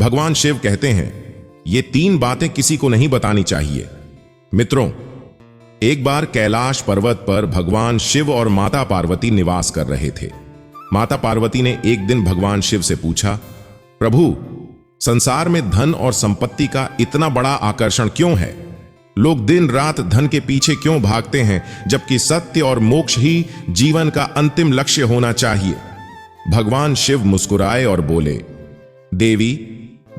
भगवान शिव कहते हैं, ये 3 बातें किसी को नहीं बतानी चाहिए। मित्रों, एक बार कैलाश पर्वत पर भगवान शिव और माता पार्वती निवास कर रहे थे। माता पार्वती ने एक दिन भगवान शिव से पूछा, प्रभु, संसार में धन और संपत्ति का इतना बड़ा आकर्षण क्यों है? लोग दिन रात धन के पीछे क्यों भागते हैं, जबकि सत्य और मोक्ष ही जीवन का अंतिम लक्ष्य होना चाहिए? भगवान शिव मुस्कुराए और बोले, देवी,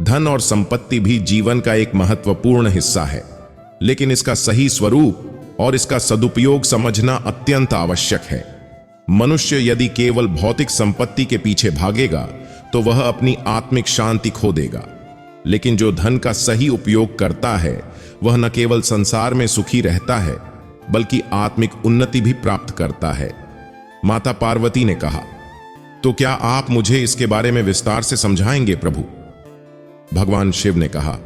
धन और संपत्ति भी जीवन का एक महत्वपूर्ण हिस्सा है, लेकिन इसका सही स्वरूप और इसका सदुपयोग समझना अत्यंत आवश्यक है। मनुष्य यदि केवल भौतिक संपत्ति के पीछे भागेगा तो वह अपनी आत्मिक शांति खो देगा, लेकिन जो धन का सही उपयोग करता है वह न केवल संसार में सुखी रहता है बल्कि आत्मिक उन्नति भी प्राप्त करता है। माता पार्वती ने कहा, तो क्या आप मुझे इसके बारे में विस्तार से समझाएंगे प्रभु? भगवान शिव ने कहा,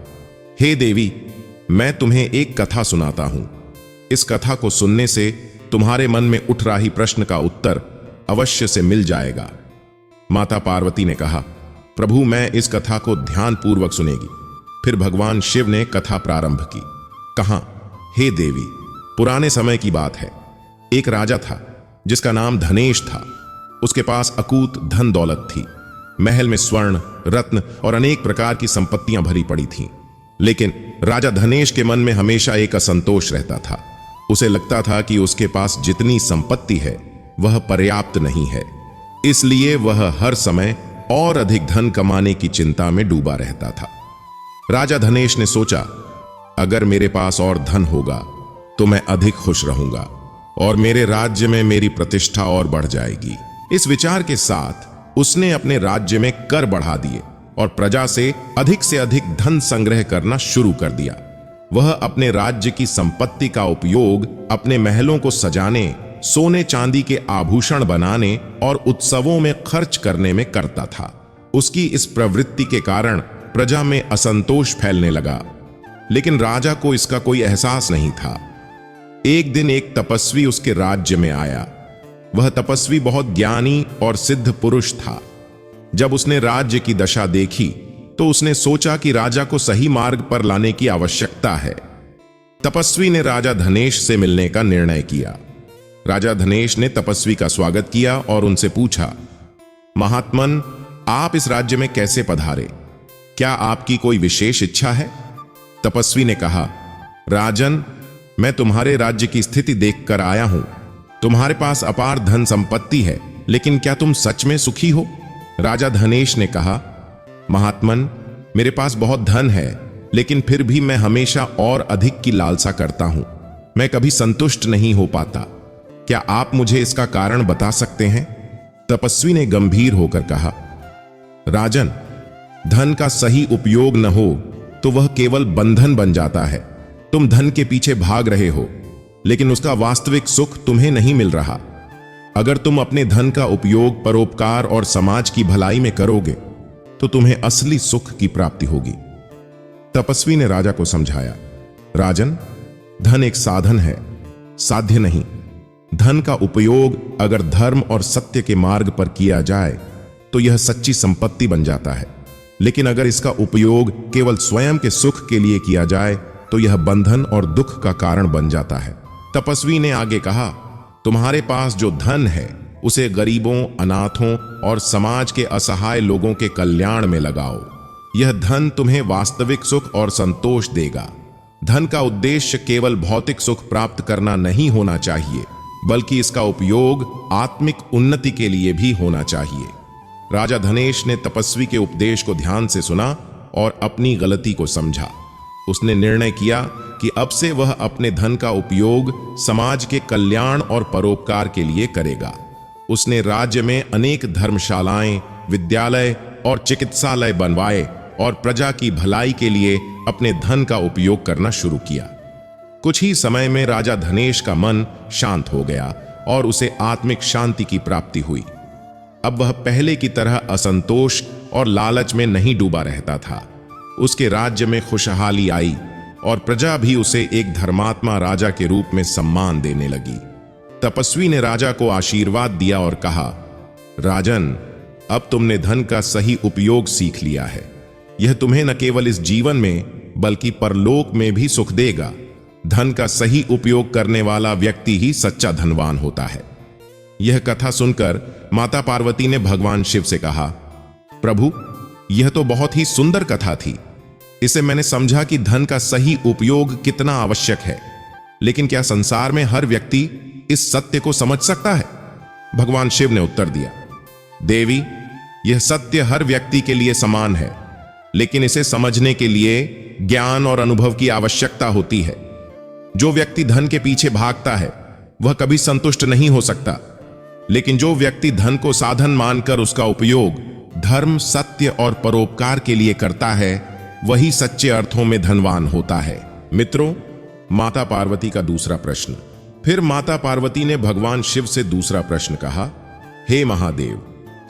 हे देवी, मैं तुम्हें एक कथा सुनाता हूं। इस कथा को सुनने से तुम्हारे मन में उठ रही प्रश्न का उत्तर अवश्य से मिल जाएगा। माता पार्वती ने कहा, प्रभु, मैं इस कथा को ध्यानपूर्वक सुनेगी। फिर भगवान शिव ने कथा प्रारंभ की। कहा, हे देवी, पुराने समय की बात है। एक राजा था जिसका नाम धनेश था। उसके पास अकूत धन दौलत थी। महल में स्वर्ण, रत्न और अनेक प्रकार की संपत्तियां भरी पड़ी थीं। लेकिन राजा धनेश के मन में हमेशा एक असंतोष रहता था। उसे लगता था कि उसके पास जितनी संपत्ति है वह पर्याप्त नहीं है, इसलिए वह हर समय और अधिक धन कमाने की चिंता में डूबा रहता था। राजा धनेश ने सोचा, अगर मेरे पास और धन होगा तो मैं अधिक खुश रहूंगा और मेरे राज्य में मेरी प्रतिष्ठा और बढ़ जाएगी। इस विचार के साथ उसने अपने राज्य में कर बढ़ा दिए और प्रजा से अधिक धन संग्रह करना शुरू कर दिया। वह अपने राज्य की संपत्ति का उपयोग अपने महलों को सजाने, सोने चांदी के आभूषण बनाने और उत्सवों में खर्च करने में करता था। उसकी इस प्रवृत्ति के कारण प्रजा में असंतोष फैलने लगा, लेकिन राजा को इसका कोई एहसास नहीं था। एक दिन एक तपस्वी उसके राज्य में आया। वह तपस्वी बहुत ज्ञानी और सिद्ध पुरुष था। जब उसने राज्य की दशा देखी तो उसने सोचा कि राजा को सही मार्ग पर लाने की आवश्यकता है। तपस्वी ने राजा धनेश से मिलने का निर्णय किया। राजा धनेश ने तपस्वी का स्वागत किया और उनसे पूछा, महात्मन, आप इस राज्य में कैसे पधारे? क्या आपकी कोई विशेष इच्छा है? तपस्वी ने कहा, राजन, मैं तुम्हारे राज्य की स्थिति देखकर आया हूं। तुम्हारे पास अपार धन संपत्ति है, लेकिन क्या तुम सच में सुखी हो? राजा धनेश ने कहा, महात्मन, मेरे पास बहुत धन है, लेकिन फिर भी मैं हमेशा और अधिक की लालसा करता हूं। मैं कभी संतुष्ट नहीं हो पाता। क्या आप मुझे इसका कारण बता सकते हैं? तपस्वी ने गंभीर होकर कहा, राजन, धन का सही उपयोग न हो तो वह केवल बंधन बन जाता है। तुम धन के पीछे भाग रहे हो, लेकिन उसका वास्तविक सुख तुम्हें नहीं मिल रहा। अगर तुम अपने धन का उपयोग परोपकार और समाज की भलाई में करोगे तो तुम्हें असली सुख की प्राप्ति होगी। तपस्वी ने राजा को समझाया, राजन, धन एक साधन है, साध्य नहीं। धन का उपयोग अगर धर्म और सत्य के मार्ग पर किया जाए तो यह सच्ची संपत्ति बन जाता है, लेकिन अगर इसका उपयोग केवल स्वयं के सुख के लिए किया जाए तो यह बंधन और दुख का कारण बन जाता है। तपस्वी ने आगे कहा, तुम्हारे पास जो धन है उसे गरीबों, अनाथों और समाज के असहाय लोगों के कल्याण में लगाओ। यह धन तुम्हें वास्तविक सुख और संतोष देगा। धन का उद्देश्य केवल भौतिक सुख प्राप्त करना नहीं होना चाहिए, बल्कि इसका उपयोग आत्मिक उन्नति के लिए भी होना चाहिए। राजा धनेश ने तपस्वी के उपदेश को ध्यान से सुना और अपनी गलती को समझा। उसने निर्णय किया कि अब से वह अपने धन का उपयोग समाज के कल्याण और परोपकार के लिए करेगा। उसने राज्य में अनेक धर्मशालाएं, विद्यालय और चिकित्सालय बनवाए और प्रजा की भलाई के लिए अपने धन का उपयोग करना शुरू किया। कुछ ही समय में राजा धनेश का मन शांत हो गया और उसे आत्मिक शांति की प्राप्ति हुई। अब वह पहले की तरह असंतोष और लालच में नहीं डूबा रहता था। उसके राज्य में खुशहाली आई और प्रजा भी उसे एक धर्मात्मा राजा के रूप में सम्मान देने लगी। तपस्वी ने राजा को आशीर्वाद दिया और कहा, राजन, अब तुमने धन का सही उपयोग सीख लिया है। यह तुम्हें न केवल इस जीवन में बल्कि परलोक में भी सुख देगा। धन का सही उपयोग करने वाला व्यक्ति ही सच्चा धनवान होता है। यह कथा सुनकर माता पार्वती ने भगवान शिव से कहा, प्रभु, यह तो बहुत ही सुंदर कथा थी। इसे मैंने समझा कि धन का सही उपयोग कितना आवश्यक है, लेकिन क्या संसार में हर व्यक्ति इस सत्य को समझ सकता है? भगवान शिव ने उत्तर दिया, देवी, यह सत्य हर व्यक्ति के लिए समान है, लेकिन इसे समझने के लिए ज्ञान और अनुभव की आवश्यकता होती है। जो व्यक्ति धन के पीछे भागता है वह कभी संतुष्ट नहीं हो सकता, लेकिन जो व्यक्ति धन को साधन मानकर उसका उपयोग धर्म, सत्य और परोपकार के लिए करता है, वही सच्चे अर्थों में धनवान होता है। मित्रों, माता पार्वती का दूसरा प्रश्न। फिर माता पार्वती ने भगवान शिव से दूसरा प्रश्न कहा, हे महादेव,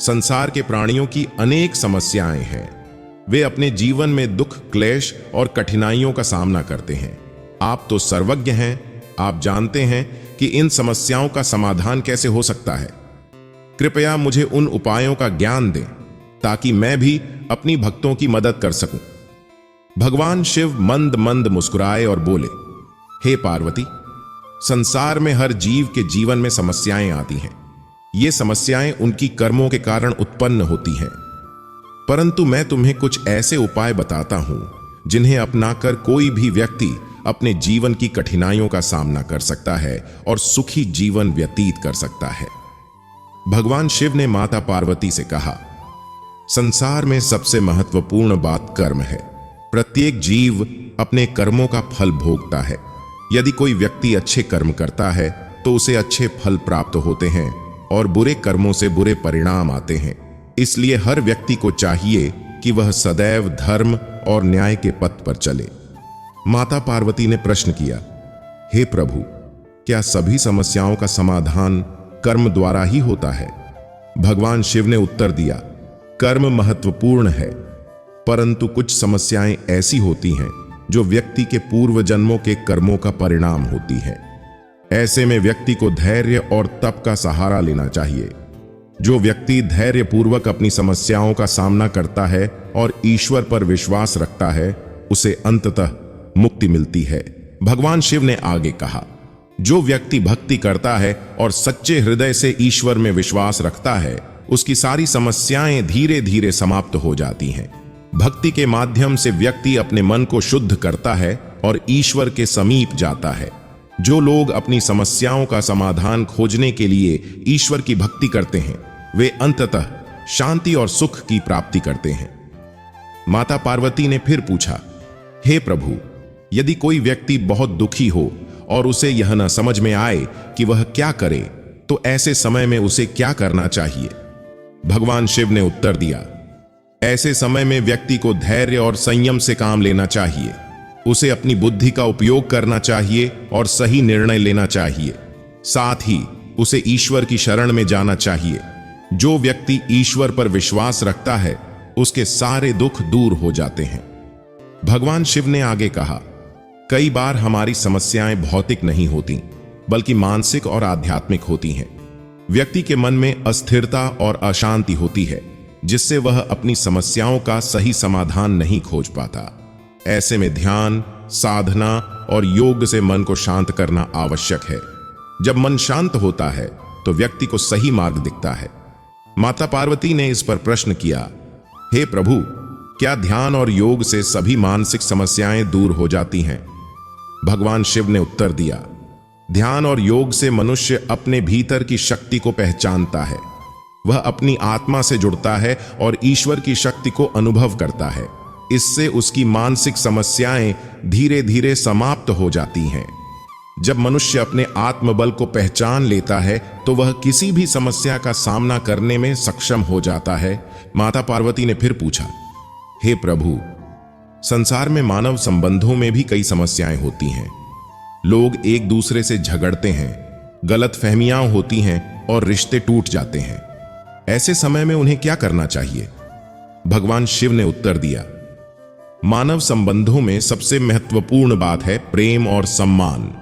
संसार के प्राणियों की अनेक समस्याएं हैं। वे अपने जीवन में दुख, क्लेश और कठिनाइयों का सामना करते हैं। आप तो सर्वज्ञ हैं, आप जानते हैं कि इन समस्याओं का समाधान कैसे हो सकता है। कृपया मुझे उन उपायों का ज्ञान दें ताकि मैं भी अपनी भक्तों की मदद कर सकूं। भगवान शिव मंद मंद मुस्कुराए और बोले, हे पार्वती, संसार में हर जीव के जीवन में समस्याएं आती हैं। ये समस्याएं उनकी कर्मों के कारण उत्पन्न होती हैं, परंतु मैं तुम्हें कुछ ऐसे उपाय बताता हूं जिन्हें अपनाकर कोई भी व्यक्ति अपने जीवन की कठिनाइयों का सामना कर सकता है और सुखी जीवन व्यतीत कर सकता है। भगवान शिव ने माता पार्वती से कहा, संसार में सबसे महत्वपूर्ण बात कर्म है। प्रत्येक जीव अपने कर्मों का फल भोगता है। यदि कोई व्यक्ति अच्छे कर्म करता है तो उसे अच्छे फल प्राप्त होते हैं और बुरे कर्मों से बुरे परिणाम आते हैं। इसलिए हर व्यक्ति को चाहिए कि वह सदैव धर्म और न्याय के पथ पर चले। माता पार्वती ने प्रश्न किया, हे प्रभु, क्या सभी समस्याओं का समाधान कर्म द्वारा ही होता है? भगवान शिव ने उत्तर दिया, कर्म महत्वपूर्ण है, परंतु कुछ समस्याएं ऐसी होती हैं जो व्यक्ति के पूर्व जन्मों के कर्मों का परिणाम होती हैं। ऐसे में व्यक्ति को धैर्य और तप का सहारा लेना चाहिए। जो व्यक्ति धैर्यपूर्वक अपनी समस्याओं का सामना करता है और ईश्वर पर विश्वास रखता है, उसे अंततः मुक्ति मिलती है। भगवान शिव ने आगे कहा, जो व्यक्ति भक्ति करता है और सच्चे हृदय से ईश्वर में विश्वास रखता है, उसकी सारी समस्याएं धीरे धीरे समाप्त हो जाती हैं। भक्ति के माध्यम से व्यक्ति अपने मन को शुद्ध करता है और ईश्वर के समीप जाता है। जो लोग अपनी समस्याओं का समाधान खोजने के लिए ईश्वर की भक्ति करते हैं, वे अंततः शांति और सुख की प्राप्ति करते हैं। माता पार्वती ने फिर पूछा, हे प्रभु, यदि कोई व्यक्ति बहुत दुखी हो और उसे यह न समझ में आए कि वह क्या करे, तो ऐसे समय में उसे क्या करना चाहिए? भगवान शिव ने उत्तर दिया, ऐसे समय में व्यक्ति को धैर्य और संयम से काम लेना चाहिए। उसे अपनी बुद्धि का उपयोग करना चाहिए और सही निर्णय लेना चाहिए। साथ ही उसे ईश्वर की शरण में जाना चाहिए। जो व्यक्ति ईश्वर पर विश्वास रखता है, उसके सारे दुख दूर हो जाते हैं। भगवान शिव ने आगे कहा, कई बार हमारी समस्याएं भौतिक नहीं होती, बल्कि मानसिक और आध्यात्मिक होती हैं। व्यक्ति के मन में अस्थिरता और अशांति होती है, जिससे वह अपनी समस्याओं का सही समाधान नहीं खोज पाता। ऐसे में ध्यान, साधना और योग से मन को शांत करना आवश्यक है। जब मन शांत होता है तो व्यक्ति को सही मार्ग दिखता है। माता पार्वती ने इस पर प्रश्न किया, हे प्रभु, क्या ध्यान और योग से सभी मानसिक समस्याएं दूर हो जाती हैं? भगवान शिव ने उत्तर दिया, ध्यान और योग से मनुष्य अपने भीतर की शक्ति को पहचानता है। वह अपनी आत्मा से जुड़ता है और ईश्वर की शक्ति को अनुभव करता है। इससे उसकी मानसिक समस्याएं धीरे धीरे समाप्त हो जाती हैं। जब मनुष्य अपने आत्मबल को पहचान लेता है तो वह किसी भी समस्या का सामना करने में सक्षम हो जाता है। माता पार्वती ने फिर पूछा, हे प्रभु, संसार में मानव संबंधों में भी कई समस्याएं होती हैं। लोग एक दूसरे से झगड़ते हैं, गलतफहमियां होती हैं और रिश्ते टूट जाते हैं। ऐसे समय में उन्हें क्या करना चाहिए? भगवान शिव ने उत्तर दिया, मानव संबंधों में सबसे महत्वपूर्ण बात है प्रेम और सम्मान।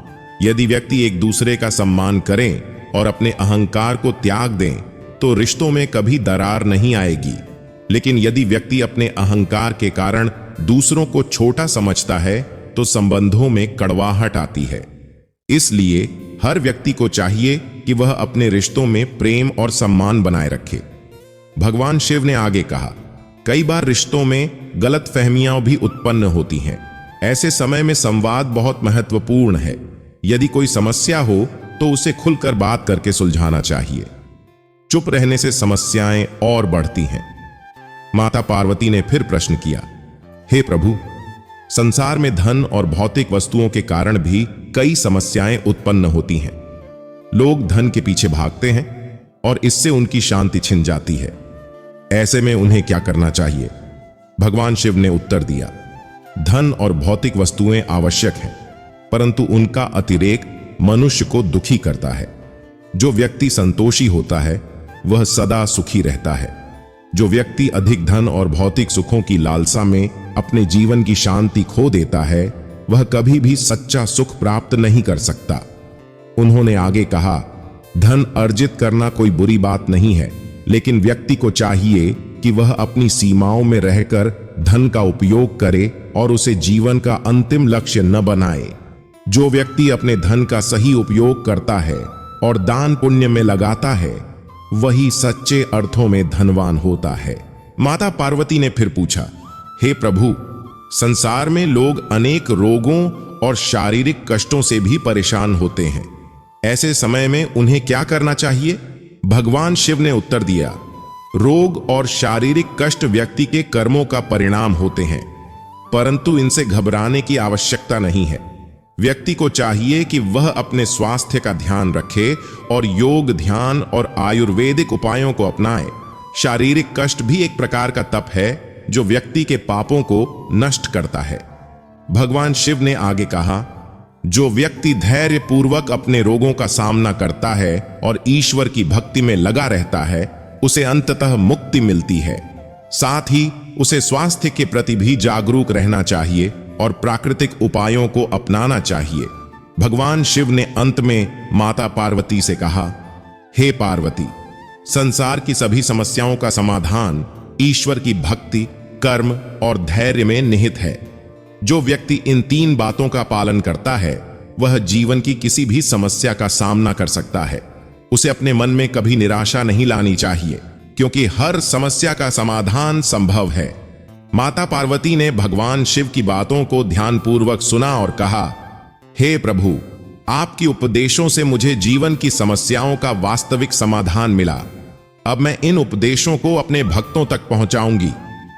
यदि व्यक्ति एक दूसरे का सम्मान करें और अपने अहंकार को त्याग दें, तो रिश्तों में कभी दरार नहीं आएगी। लेकिन यदि व्यक्ति अपने अहंकार के कारण दूसरों को छोटा समझता है तो संबंधों में कड़वाहट आती है। इसलिए हर व्यक्ति को चाहिए कि वह अपने रिश्तों में प्रेम और सम्मान बनाए रखे। भगवान शिव ने आगे कहा, कई बार रिश्तों में गलतफहमियां भी उत्पन्न होती हैं। ऐसे समय में संवाद बहुत महत्वपूर्ण है। यदि कोई समस्या हो तो उसे खुलकर बात करके सुलझाना चाहिए। चुप रहने से समस्याएं और बढ़ती हैं। माता पार्वती ने फिर प्रश्न किया, हे प्रभु, संसार में धन और भौतिक वस्तुओं के कारण भी कई समस्याएं उत्पन्न होती हैं। लोग धन के पीछे भागते हैं और इससे उनकी शांति छिन जाती है। ऐसे में उन्हें क्या करना चाहिए? भगवान शिव ने उत्तर दिया, धन और भौतिक वस्तुएं आवश्यक हैं, परंतु उनका अतिरेक मनुष्य को दुखी करता है। जो व्यक्ति संतोषी होता है वह सदा सुखी रहता है। जो व्यक्ति अधिक धन और भौतिक सुखों की लालसा में अपने जीवन की शांति खो देता है वह कभी भी सच्चा सुख प्राप्त नहीं कर सकता। उन्होंने आगे कहा, धन अर्जित करना कोई बुरी बात नहीं है, लेकिन व्यक्ति को चाहिए कि वह अपनी सीमाओं में रहकर धन का उपयोग करे और उसे जीवन का अंतिम लक्ष्य न बनाए। जो व्यक्ति अपने धन का सही उपयोग करता है और दान पुण्य में लगाता है वही सच्चे अर्थों में धनवान होता है। माता पार्वती ने फिर पूछा, हे प्रभु, संसार में लोग अनेक रोगों और शारीरिक कष्टों से भी परेशान होते हैं। ऐसे समय में उन्हें क्या करना चाहिए? भगवान शिव ने उत्तर दिया, रोग और शारीरिक कष्ट व्यक्ति के कर्मों का परिणाम होते हैं, परंतु इनसे घबराने की आवश्यकता नहीं है। व्यक्ति को चाहिए कि वह अपने स्वास्थ्य का ध्यान रखे और योग, ध्यान और आयुर्वेदिक उपायों को अपनाए। शारीरिक कष्ट भी एक प्रकार का तप है जो व्यक्ति के पापों को नष्ट करता है। भगवान शिव ने आगे कहा, जो व्यक्ति धैर्य पूर्वक अपने रोगों का सामना करता है और ईश्वर की भक्ति में लगा रहता है उसे अंततः मुक्ति मिलती है। साथ ही उसे स्वास्थ्य के प्रति भी जागरूक रहना चाहिए और प्राकृतिक उपायों को अपनाना चाहिए। भगवान शिव ने अंत में माता पार्वती से कहा, हे पार्वती, संसार की सभी समस्याओं का समाधान ईश्वर की भक्ति, कर्म और धैर्य में निहित है। जो व्यक्ति इन 3 बातों का पालन करता है वह जीवन की किसी भी समस्या का सामना कर सकता है। उसे अपने मन में कभी निराशा नहीं लानी चाहिए, क्योंकि हर समस्या का समाधान संभव है। माता पार्वती ने भगवान शिव की बातों को ध्यानपूर्वक सुना और कहा, हे प्रभु, आपकी उपदेशों से मुझे जीवन की समस्याओं का वास्तविक समाधान मिला। अब मैं इन उपदेशों को अपने भक्तों तक पहुंचाऊंगी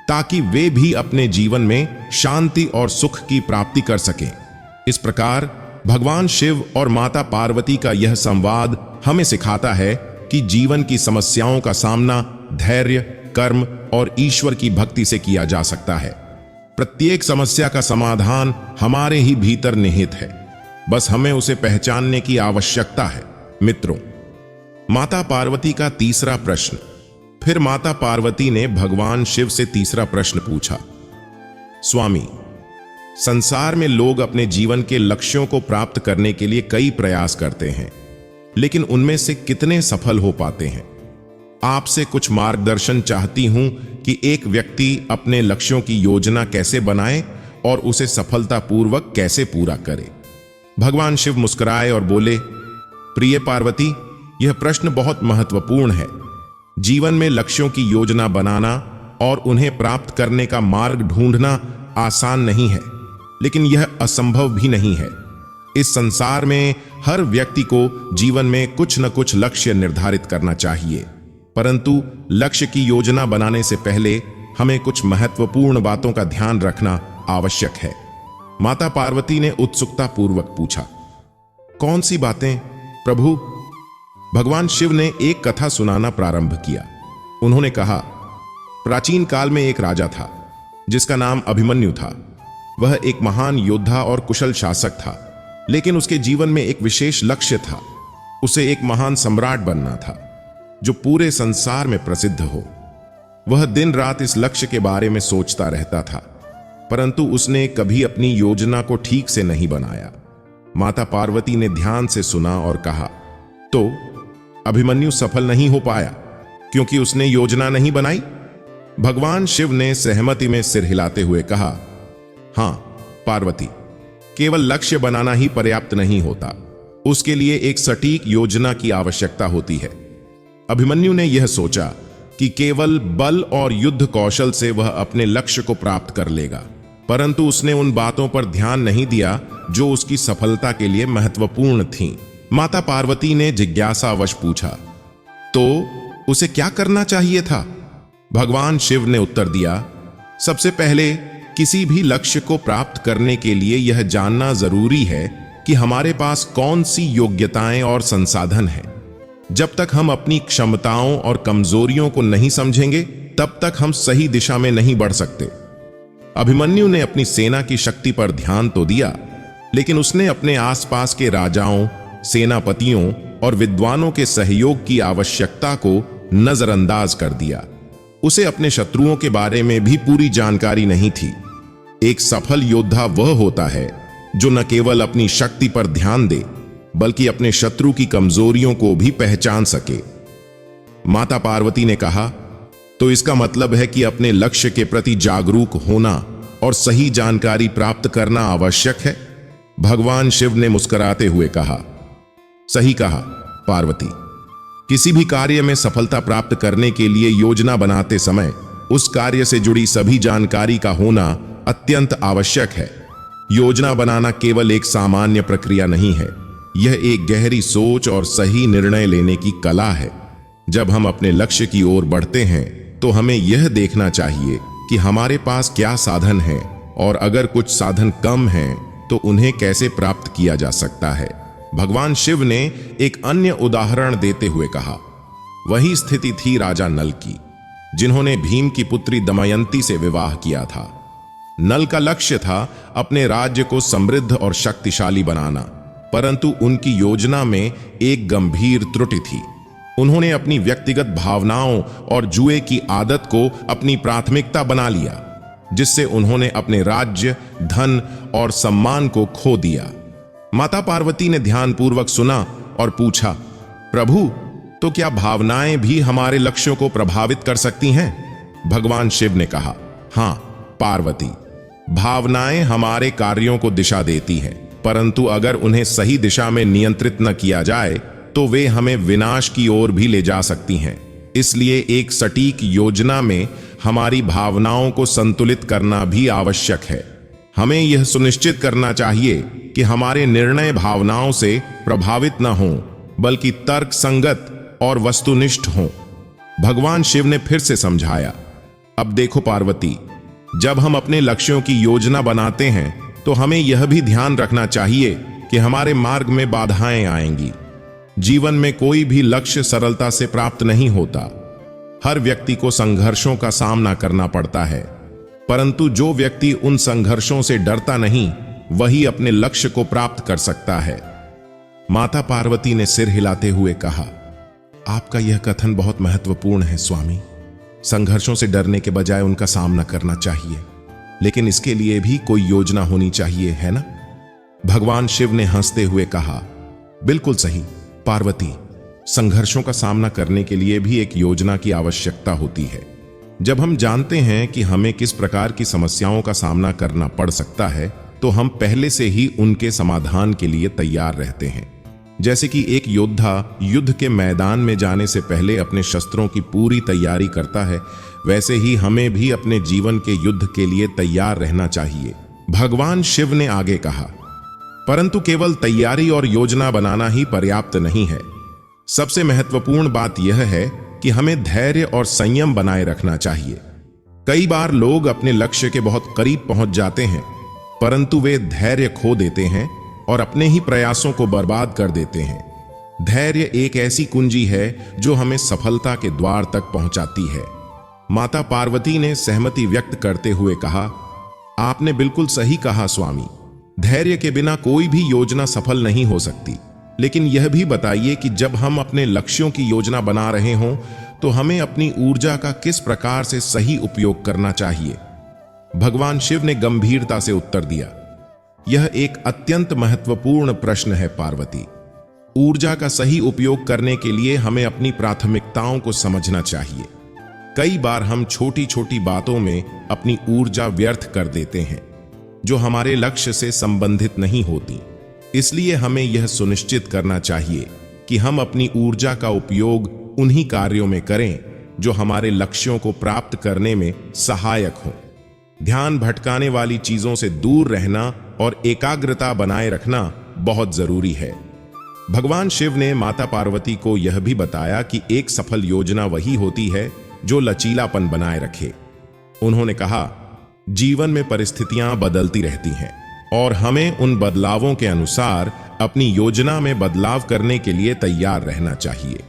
ताकि वे भी अपने जीवन में शांति और सुख की प्राप्ति कर सकें। इस प्रकार भगवान शिव और माता पार्वती का यह संवाद हमें सिखाता है कि जीवन की समस्याओं का सामना धैर्य, कर्म और ईश्वर की भक्ति से किया जा सकता है। प्रत्येक समस्या का समाधान हमारे ही भीतर निहित है, बस हमें उसे पहचानने की आवश्यकता है। मित्रों, माता पार्वती का तीसरा प्रश्न। फिर माता पार्वती ने भगवान शिव से तीसरा प्रश्न पूछा, स्वामी, संसार में लोग अपने जीवन के लक्ष्यों को प्राप्त करने के लिए कई प्रयास करते हैं, लेकिन उनमें से कितने सफल हो पाते हैं? आपसे कुछ मार्गदर्शन चाहती हूं कि एक व्यक्ति अपने लक्ष्यों की योजना कैसे बनाए और उसे सफलतापूर्वक कैसे पूरा करे। भगवान शिव मुस्कुराए और बोले, प्रिय पार्वती, यह प्रश्न बहुत महत्वपूर्ण है। जीवन में लक्ष्यों की योजना बनाना और उन्हें प्राप्त करने का मार्ग ढूंढना आसान नहीं है, लेकिन यह असंभव भी नहीं है। इस संसार में हर व्यक्ति को जीवन में कुछ न कुछ लक्ष्य निर्धारित करना चाहिए, परंतु लक्ष्य की योजना बनाने से पहले हमें कुछ महत्वपूर्ण बातों का ध्यान रखना आवश्यक है। माता पार्वती ने उत्सुकता पूर्वक पूछा, कौन सी बातें प्रभु? भगवान शिव ने एक कथा सुनाना प्रारंभ किया। उन्होंने कहा, प्राचीन काल में एक राजा था जिसका नाम अभिमन्यु था। वह एक महान योद्धा और कुशल शासक था, लेकिन उसके जीवन में एक विशेष लक्ष्य था। उसे एक महान सम्राट बनना था जो पूरे संसार में प्रसिद्ध हो। वह दिन रात इस लक्ष्य के बारे में सोचता रहता था, परंतु उसने कभी अपनी योजना को ठीक से नहीं बनाया। माता पार्वती ने ध्यान से सुना और कहा, तो अभिमन्यु सफल नहीं हो पाया क्योंकि उसने योजना नहीं बनाई? भगवान शिव ने सहमति में सिर हिलाते हुए कहा, हां पार्वती, केवल लक्ष्य बनाना ही पर्याप्त नहीं होता, उसके लिए एक सटीक योजना की आवश्यकता होती है। अभिमन्यु ने यह सोचा कि केवल बल और युद्ध कौशल से वह अपने लक्ष्य को प्राप्त कर लेगा, परंतु उसने उन बातों पर ध्यान नहीं दिया जो उसकी सफलता के लिए महत्वपूर्ण थीं। माता पार्वती ने जिज्ञासावश पूछा, तो उसे क्या करना चाहिए था? भगवान शिव ने उत्तर दिया, सबसे पहले किसी भी लक्ष्य को प्राप्त करने के लिए यह जानना जरूरी है कि हमारे पास कौन सी योग्यताएं और संसाधन हैं। जब तक हम अपनी क्षमताओं और कमजोरियों को नहीं समझेंगे, तब तक हम सही दिशा में नहीं बढ़ सकते। अभिमन्यु ने अपनी सेना की शक्ति पर ध्यान तो दिया, लेकिन उसने अपने आसपास के राजाओं, सेनापतियों और विद्वानों के सहयोग की आवश्यकता को नजरअंदाज कर दिया। उसे अपने शत्रुओं के बारे में भी पूरी जानकारी नहीं थी। एक सफल योद्धा वह होता है जो न केवल अपनी शक्ति पर ध्यान दे, बल्कि अपने शत्रु की कमजोरियों को भी पहचान सके। माता पार्वती ने कहा, तो इसका मतलब है कि अपने लक्ष्य के प्रति जागरूक होना और सही जानकारी प्राप्त करना आवश्यक है। भगवान शिव ने मुस्कुराते हुए कहा, सही कहा पार्वती। किसी भी कार्य में सफलता प्राप्त करने के लिए योजना बनाते समय उस कार्य से जुड़ी सभी जानकारी का होना अत्यंत आवश्यक है। योजना बनाना केवल एक सामान्य प्रक्रिया नहीं है, यह एक गहरी सोच और सही निर्णय लेने की कला है। जब हम अपने लक्ष्य की ओर बढ़ते हैं तो हमें यह देखना चाहिए कि हमारे पास क्या साधन है, और अगर कुछ साधन कम हैं तो उन्हें कैसे प्राप्त किया जा सकता है। भगवान शिव ने एक अन्य उदाहरण देते हुए कहा, वही स्थिति थी राजा नल की, जिन्होंने भीम की पुत्री दमयंती से विवाह किया था। नल का लक्ष्य था अपने राज्य को समृद्ध और शक्तिशाली बनाना, परंतु उनकी योजना में एक गंभीर त्रुटि थी। उन्होंने अपनी व्यक्तिगत भावनाओं और जुए की आदत को अपनी प्राथमिकता बना लिया, जिससे उन्होंने अपने राज्य, धन और सम्मान को खो दिया। माता पार्वती ने ध्यानपूर्वक सुना और पूछा, प्रभु, तो क्या भावनाएं भी हमारे लक्ष्यों को प्रभावित कर सकती हैं? भगवान शिव ने कहा, हां पार्वती, भावनाएं हमारे कार्यों को दिशा देती हैं, परंतु अगर उन्हें सही दिशा में नियंत्रित न किया जाए तो वे हमें विनाश की ओर भी ले जा सकती हैं। इसलिए एक सटीक योजना में हमारी भावनाओं को संतुलित करना भी आवश्यक है। हमें यह सुनिश्चित करना चाहिए कि हमारे निर्णय भावनाओं से प्रभावित न हों, बल्कि तर्क संगत और वस्तुनिष्ठ हों। भगवान शिव ने फिर से समझाया, अब देखो पार्वती, जब हम अपने लक्ष्यों की योजना बनाते हैं तो हमें यह भी ध्यान रखना चाहिए कि हमारे मार्ग में बाधाएं आएंगी। जीवन में कोई भी लक्ष्य सरलता से प्राप्त नहीं होता। हर व्यक्ति को संघर्षों का सामना करना पड़ता है, परंतु जो व्यक्ति उन संघर्षों से डरता नहीं, वही अपने लक्ष्य को प्राप्त कर सकता है। माता पार्वती ने सिर हिलाते हुए कहा, आपका यह कथन बहुत महत्वपूर्ण है स्वामी। संघर्षों से डरने के बजाय उनका सामना करना चाहिए, लेकिन इसके लिए भी कोई योजना होनी चाहिए, है ना? भगवान शिव ने हंसते हुए कहा, बिल्कुल सही पार्वती, संघर्षों का सामना करने के लिए भी एक योजना की आवश्यकता होती है। जब हम जानते हैं कि हमें किस प्रकार की समस्याओं का सामना करना पड़ सकता है, तो हम पहले से ही उनके समाधान के लिए तैयार रहते हैं। जैसे कि एक योद्धा युद्ध के मैदान में जाने से पहले अपने शस्त्रों की पूरी तैयारी करता है, वैसे ही हमें भी अपने जीवन के युद्ध के लिए तैयार रहना चाहिए। भगवान शिव ने आगे कहा, परंतु केवल तैयारी और योजना बनाना ही पर्याप्त नहीं है। सबसे महत्वपूर्ण बात यह है कि हमें धैर्य और संयम बनाए रखना चाहिए। कई बार लोग अपने लक्ष्य के बहुत करीब पहुंच जाते हैं, परंतु वे धैर्य खो देते हैं और अपने ही प्रयासों को बर्बाद कर देते हैं। धैर्य एक ऐसी कुंजी है जो हमें सफलता के द्वार तक पहुंचाती है। माता पार्वती ने सहमति व्यक्त करते हुए कहा, आपने बिल्कुल सही कहा स्वामी। धैर्य के बिना कोई भी योजना सफल नहीं हो सकती। लेकिन यह भी बताइए कि जब हम अपने लक्ष्यों की योजना बना रहे हों तो हमें अपनी ऊर्जा का किस प्रकार से सही उपयोग करना चाहिए? भगवान शिव ने गंभीरता से उत्तर दिया, यह एक अत्यंत महत्वपूर्ण प्रश्न है पार्वती। ऊर्जा का सही उपयोग करने के लिए हमें अपनी प्राथमिकताओं को समझना चाहिए। कई बार हम छोटी छोटी बातों में अपनी ऊर्जा व्यर्थ कर देते हैं जो हमारे लक्ष्य से संबंधित नहीं होती। इसलिए हमें यह सुनिश्चित करना चाहिए कि हम अपनी ऊर्जा का उपयोग उन्हीं कार्यों में करें जो हमारे लक्ष्यों को प्राप्त करने में सहायक हों। ध्यान भटकाने वाली चीजों से दूर रहना और एकाग्रता बनाए रखना बहुत जरूरी है। भगवान शिव ने माता पार्वती को यह भी बताया कि एक सफल योजना वही होती है जो लचीलापन बनाए रखे। उन्होंने कहा, जीवन में परिस्थितियां बदलती रहती हैं और हमें उन बदलावों के अनुसार अपनी योजना में बदलाव करने के लिए तैयार रहना चाहिए।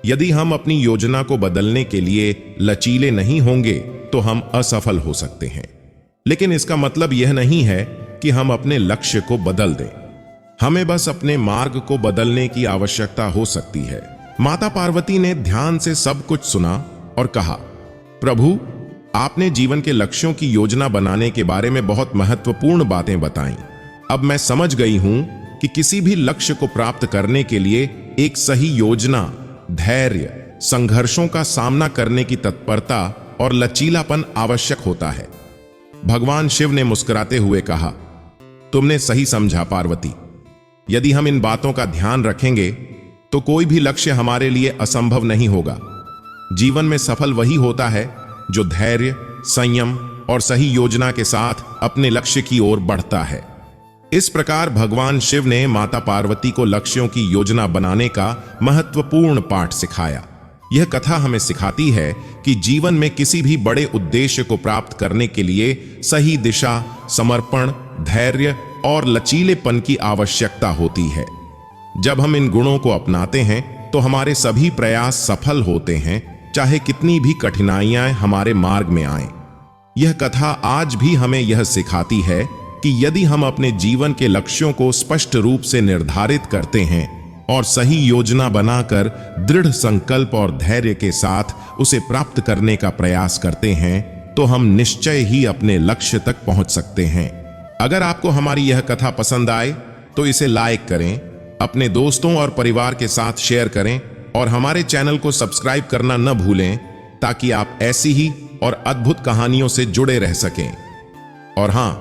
यदि हम अपनी योजना को बदलने के लिए लचीले नहीं होंगे तो हम असफल हो सकते हैं। लेकिन इसका मतलब यह नहीं है कि हम अपने लक्ष्य को बदल दें। हमें बस अपने मार्ग को बदलने की आवश्यकता हो सकती है। माता पार्वती ने ध्यान से सब कुछ सुना और कहा, प्रभु, आपने जीवन के लक्ष्यों की योजना बनाने के बारे में बहुत महत्वपूर्ण बातें बताईं। अब मैं समझ गई हूं कि किसी भी लक्ष्य को प्राप्त करने के लिए एक सही योजना, धैर्य, संघर्षों का सामना करने की तत्परता और लचीलापन आवश्यक होता है। भगवान शिव ने मुस्कुराते हुए कहा, तुमने सही समझा पार्वती। यदि हम इन बातों का ध्यान रखेंगे तो कोई भी लक्ष्य हमारे लिए असंभव नहीं होगा। जीवन में सफल वही होता है जो धैर्य, संयम और सही योजना के साथ अपने लक्ष्य की ओर बढ़ता है। इस प्रकार भगवान शिव ने माता पार्वती को लक्ष्यों की योजना बनाने का महत्वपूर्ण पाठ सिखाया। यह कथा हमें सिखाती है कि जीवन में किसी भी बड़े उद्देश्य को प्राप्त करने के लिए सही दिशा, समर्पण, धैर्य और लचीलेपन की आवश्यकता होती है। जब हम इन गुणों को अपनाते हैं तो हमारे सभी प्रयास सफल होते हैं, चाहे कितनी भी कठिनाइयां हमारे मार्ग में आएं। यह कथा आज भी हमें यह सिखाती है कि यदि हम अपने जीवन के लक्ष्यों को स्पष्ट रूप से निर्धारित करते हैं और सही योजना बनाकर दृढ़ संकल्प और धैर्य के साथ उसे प्राप्त करने का प्रयास करते हैं तो हम निश्चय ही अपने लक्ष्य तक पहुंच सकते हैं। अगर आपको हमारी यह कथा पसंद आए तो इसे लाइक करें, अपने दोस्तों और परिवार के साथ शेयर करें और हमारे चैनल को सब्सक्राइब करना न भूलें ताकि आप ऐसी ही और अद्भुत कहानियों से जुड़े रह सकें। और हां,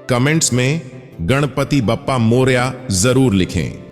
कमेंट्स में गणपति बप्पा मोरया जरूर लिखें।